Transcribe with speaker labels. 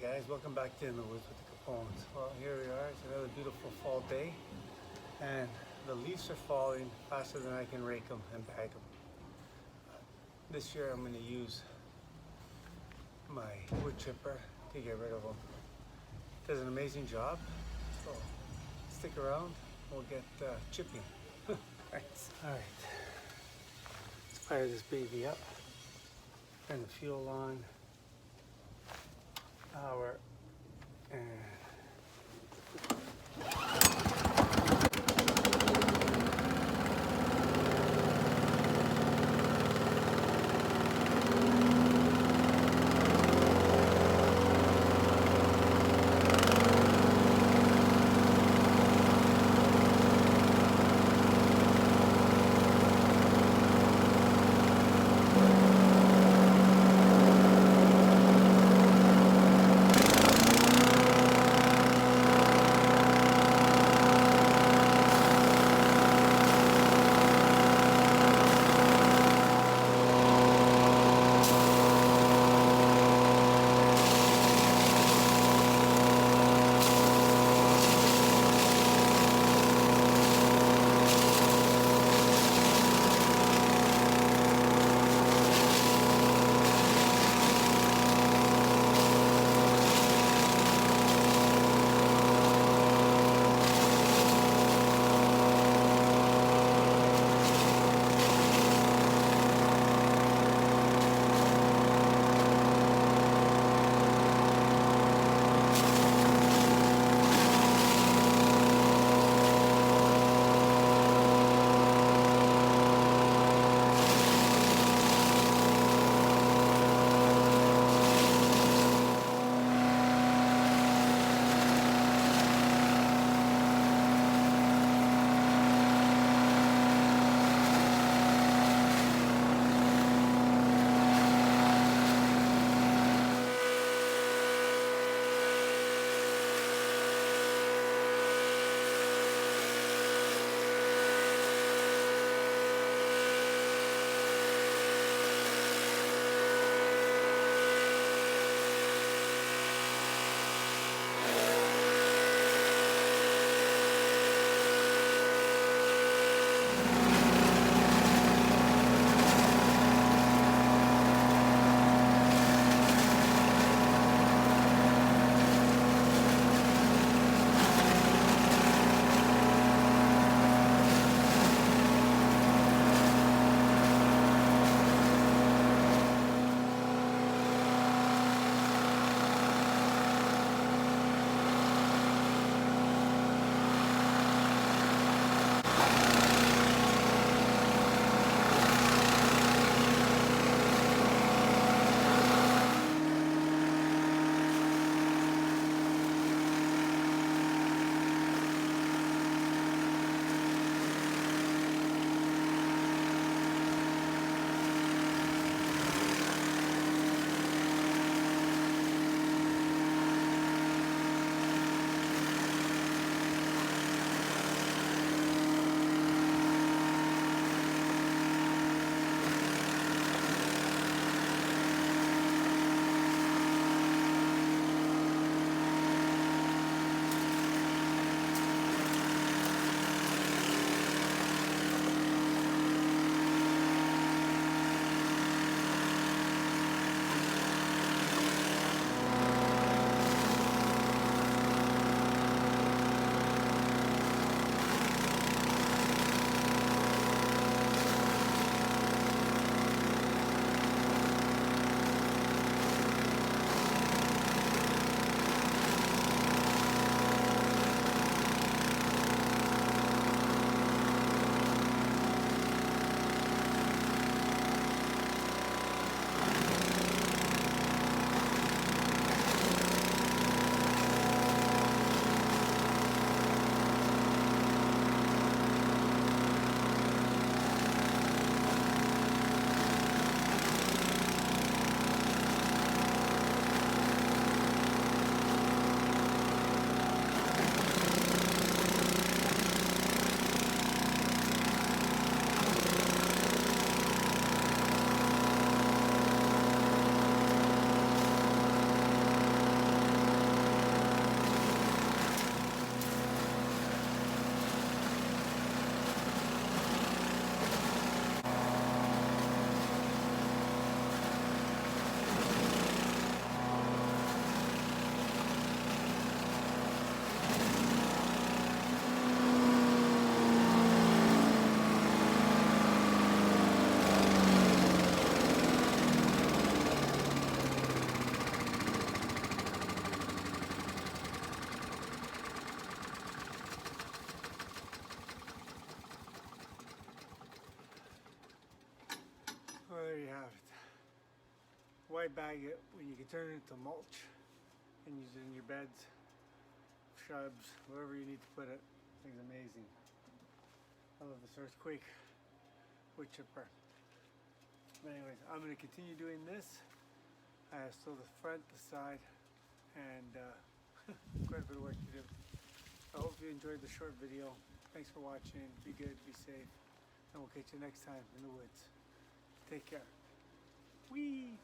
Speaker 1: guys, welcome back to In the Woods with the Capones. Well, here we are. It's another beautiful fall day, and the leaves are falling faster than I can rake them and bag them. This year I'm going to use my wood chipper to get rid of them. It does an amazing job, so stick around. We'll get chipping. Alright, let's fire this baby up. Turn the fuel on. Power and have it. Why bag it when you can turn it into mulch and use it in your beds, shrubs, wherever you need to put it. Thing's amazing. I love this earthquake wood chipper. But anyways, I'm going to continue doing this. I have still the front, the side, and quite a bit of work to do. I hope you enjoyed the short video. Thanks for watching. Be good, be safe, and we'll catch you next time in the woods. Take care. Whee!